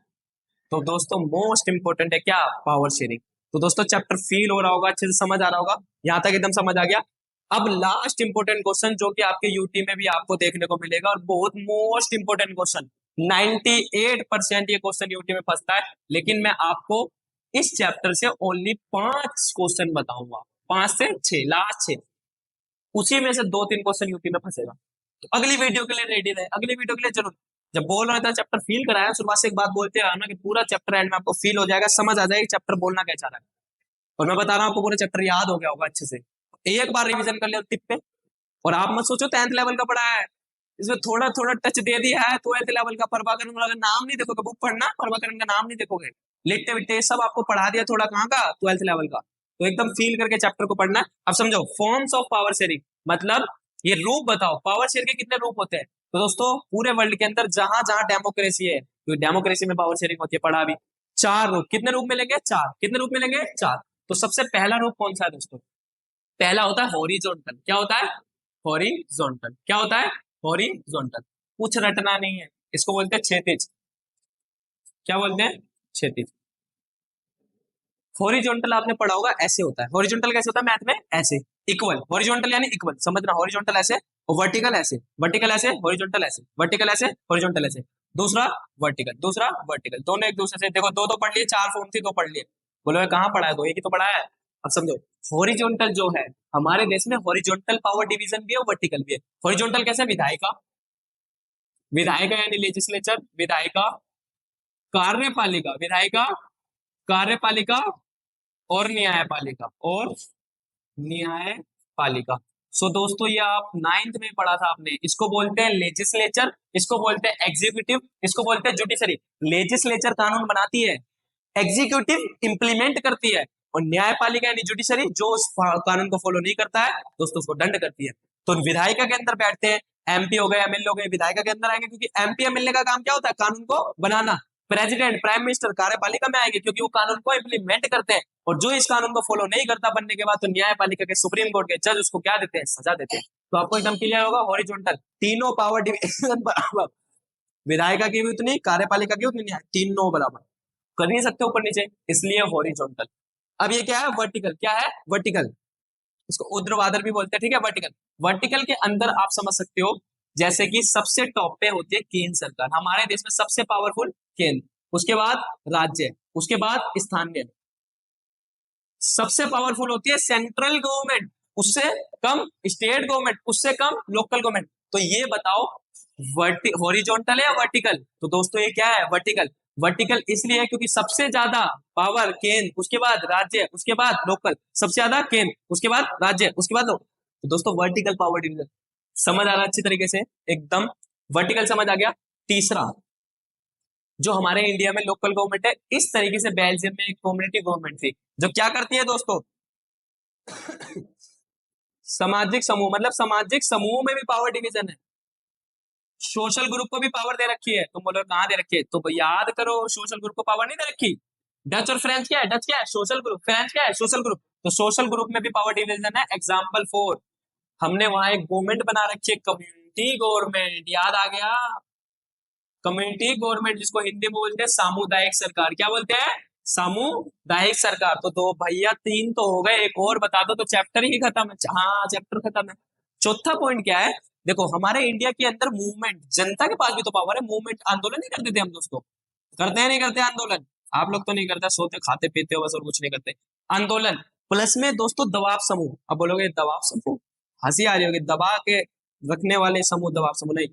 तो दोस्तों मोस्ट इंपोर्टेंट है क्या? Power sharing. तो दोस्तों चैप्टर फील हो रहा होगा, अच्छे से समझ आ रहा होगा, यहाँ तक एकदम समझ आ गया। अब लास्ट इंपोर्टेंट क्वेश्चन जो कि आपके यूटी में भी आपको देखने को मिलेगा, और बहुत मोस्ट इंपोर्टेंट क्वेश्चन, 98% ये क्वेश्चन यूटी में फंसता है, लेकिन मैं आपको इस चैप्टर से ओनली 5 क्वेश्चन बताऊंगा, 5 से 6, लास्ट 6, उसी में से 2-3 क्वेश्चन यूपी में फंसेगा। तो अगली वीडियो के लिए रेडी रहे, अगली वीडियो के लिए जरूर। जब बोल रहा था चैप्टर फील कराया, शुरुआत से एक बात बोलते रहा ना कि पूरा चैप्टर एंड में आपको फील हो जाएगा, समझ आ जाएगा चैप्टर बोलना क्या चाह रहा है। और मैं बता रहा हूँ आपको पूरा चैप्टर याद हो गया होगा अच्छे से, एक बार रिवीजन कर लिया टिप पे। और आप मत सोचो 10th लेवल का पढ़ा है, इसमें थोड़ा थोड़ा टच दे दिया है 12th लेवल का। प्रभाकरण का नाम नहीं देखोगे, बुक पढ़ना, प्रभाकरण का नाम नहीं देखोगे, लिखते विट्टे सब आपको पढ़ा दिया थोड़ा, कहाँ का 12th लेवल का। तो एकदम फील करके चैप्टर को पढ़ना। अब समझो फॉर्म्स ऑफ पावर शेयरिंग, मतलब ये रूप बताओ, पावर शेयर के कितने रूप होते हैं। तो दोस्तों पूरे वर्ल्ड के अंदर जहां जहां डेमोक्रेसी है, तो डेमोक्रेसी में पावर शेयरिंग होती है, पढ़ा अभी। 4 रूप, कितने रूप मिलेंगे? 4। कितने रूप मिलेंगे? 4। तो सबसे पहला रूप कौन सा है दोस्तों? पहला होता है हॉरिजॉन्टल। क्या होता है? हॉरिजॉन्टल। क्या होता है? हॉरिजॉन्टल। कुछ रटना नहीं है, इसको बोलते हैं क्षैतिज। क्या बोलते हैं? क्षैतिज। हॉरिजॉन्टल आपने पढ़ा होगा, ऐसे होता है। हॉरिजॉन्टल कैसे होता है मैथ में? ऐसे, इक्वल। हॉरिजॉन्टल यानी इक्वल, समझना। हॉरिजॉन्टल ऐसे और वर्टिकल ऐसे, वर्टिकल ऐसे, हॉरिजॉन्टल ऐसे, वर्टिकल ऐसे, हॉरिजॉन्टल ऐसे। दूसरा वर्टिकल, दूसरा वर्टिकल, दोनों एक दूसरे से। देखो 2 तो पढ़ लिए, 4 फॉर्म थी, 2 पढ़ लिए। बोलो कहाँ पढ़ा है? 2 एक ही तो पढ़ा है। अब समझो हॉरिजॉन्टल जो है, हमारे देश में हॉरिजॉन्टल पावर डिवीजन भी है और वर्टिकल भी है। हॉरिजॉन्टल कैसे? विधायिका, विधायिका यानी लेजिस्लेचर, विधायिका, कार्यपालिका, विधायिका, कार्यपालिका और न्यायपालिका, और न्यायपालिका। सो दोस्तों ये आप 9th में पढ़ा था आपने, इसको बोलते हैं लेजिस्लेचर, इसको बोलते हैं एग्जीक्यूटिव, इसको बोलते हैं जुडिशरी। लेजिस्लेचर कानून बनाती है, एग्जीक्यूटिव इंप्लीमेंट करती है, और न्यायपालिका यानी जुडिशरी जो उस कानून को फॉलो नहीं करता है दोस्तों उसको दंड करती है। तो विधायिका के अंदर बैठते हैं, एमपी हो गए, एमएलए हो गए, विधायिका के अंदर आएंगे, क्योंकि एमपी एमएलए का काम क्या होता है? कानून को बनाना। प्रेसिडेंट, प्राइम मिनिस्टर कार्यपालिका में आएंगे, क्योंकि वो कानून को इंप्लीमेंट करते हैं, और जो इस कानून को फॉलो नहीं करता बनने के बाद, तो न्यायपालिका के सुप्रीम कोर्ट के जज उसको क्या देते हैं? सजा देते हैं। तो आपको एकदम क्लियर होगा हॉरिजॉन्टल, तीनों पावर डिवीजन बराबर, विधायिका की भी उतनी, कार्यपालिका की उतनी, तीनों बराबर, कर नहीं सकते ऊपर नीचे, इसलिए हॉरिजॉन्टल। अब ये क्या है? वर्टिकल। क्या है? वर्टिकल। इसको ऊर्ध्वाधर भी बोलते हैं, ठीक है। वर्टिकल, वर्टिकल के अंदर आप समझ सकते हो, जैसे कि सबसे टॉप पे होती है केंद्र सरकार, हमारे देश में सबसे पावरफुल केंद्र, उसके बाद राज्य, उसके बाद स्थानीय, सबसे पावरफुल होती है सेंट्रल गवर्नमेंट, उससे कम स्टेट गवर्नमेंट, उससे कम लोकल गवर्नमेंट। तो ये बताओ हॉरिजॉन्टल है या वर्टिकल? तो दोस्तों ये क्या है? वर्टिकल। वर्टिकल इसलिए है क्योंकि सबसे ज्यादा पावर केंद्र, उसके बाद राज्य, उसके बाद लोकल, सबसे ज्यादा केंद्र, उसके बाद राज्य, उसके बाद लोकल। तो दोस्तों वर्टिकल पावर डिवीजन समझ आ रहा है अच्छी तरीके से? एकदम वर्टिकल समझ आ गया। तीसरा, जो हमारे इंडिया में लोकल गवर्नमेंट है, इस तरीके से बेल्जियम में एक कम्युनिटी गवर्नमेंट थी, जो क्या करती है दोस्तों? सामाजिक समूह, मतलब सामाजिक समूह में भी पावर डिवीजन है। सोशल ग्रुप को भी पावर दे रखी है। तुम बोलो कहाँ दे रखी है? तो याद करो, सोशल ग्रुप को पावर नहीं दे रखी। डच और फ्रेंच क्या है? डच क्या है? Social group. फ्रेंच क्या है? Social group. तो सोशल ग्रुप में भी पावर डिवीजन है। एग्जाम्पल 4, हमने वहां एक गवर्नमेंट बना रखी है, कम्युनिटी गवर्नमेंट। याद आ गया? कम्युनिटी गवर्नमेंट, जिसको हिंदी में बोलते हैं सामुदायिक सरकार। क्या बोलते हैं? सामुदायिक सरकार। तो 2 भैया 3 तो हो गए, एक और बता दो तो चैप्टर ही खत्म है। हाँ चैप्टर खत्म है। चौथा पॉइंट क्या है? देखो हमारे इंडिया के अंदर मूवमेंट, जनता के पास भी तो पावर है। मूवमेंट, आंदोलन नहीं करते थे हम दोस्तों? करते हैं नहीं करते आंदोलन? आप लोग तो नहीं करते, सोते खाते पीते हो बस, और कुछ नहीं करते। आंदोलन प्लस में दोस्तों दबाव समूह। अब बोलोगे दबाव समूह, हंसी आ रही होगी, दबा के रखने वाले समूह दबाव समूह नहीं।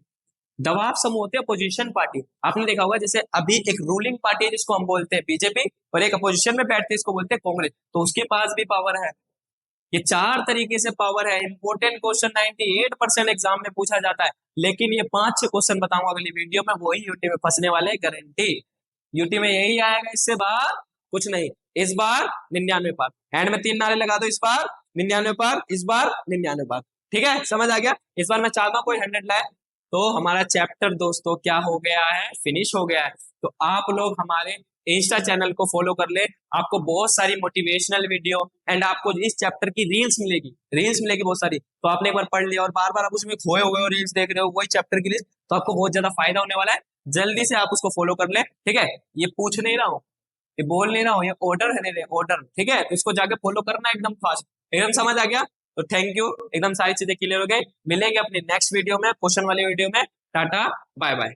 दबाव समूह होते हैं अपोजिशन पार्टी। आपने देखा होगा जैसे अभी एक रूलिंग पार्टी है जिसको हम बोलते हैं बीजेपी, और एक अपोजिशन में बैठते हैं इसको बोलते हैं कांग्रेस, तो उसके पास भी पावर है। ये 4 तरीके से पावर है। इंपोर्टेंट क्वेश्चन 98% एग्जाम में पूछा जाता है, लेकिन ये 5-6 क्वेश्चन बताऊंगा अगली वीडियो में, वही यूटी में फंसने वाले, गारंटी। यूटी में यही आएगा, इससे बाहर कुछ नहीं। इस बार 99 पार, एंड में 3 नारे लगा दो, इस बार 99 पार, इस बार 99 पार। ठीक है, समझ आ गया? इस बार मैं चाहता हूँ कोई 100 लाए। तो हमारा चैप्टर दोस्तों क्या हो गया है? फिनिश हो गया है। तो आप लोग हमारे इंस्टा चैनल को फॉलो कर ले, आपको बहुत सारी मोटिवेशनल वीडियो एंड आपको इस चैप्टर की रील्स मिलेगी बहुत सारी। तो आपने एक बार पढ़ लिया और बार बार आप उसमें खोए हुए हो, रील्स देख रहे हो वही चैप्टर की रील्स, तो आपको बहुत ज्यादा फायदा होने वाला है। जल्दी से आप उसको फॉलो कर ले, ठीक है? ये पूछ नहीं रहा हूँ, ये बोल नहीं रहा हूँ, ये ऑर्डर है मेरे, ऑर्डर, ठीक है। तो इसको जाके फॉलो करना एकदम फास्ट। एकदम समझ आ गया? तो थैंक यू, एकदम सारी चीजें क्लियर हो गई। मिलेंगे अपनी नेक्स्ट वीडियो में, क्वेश्चन वाली वीडियो में। Tata, bye bye.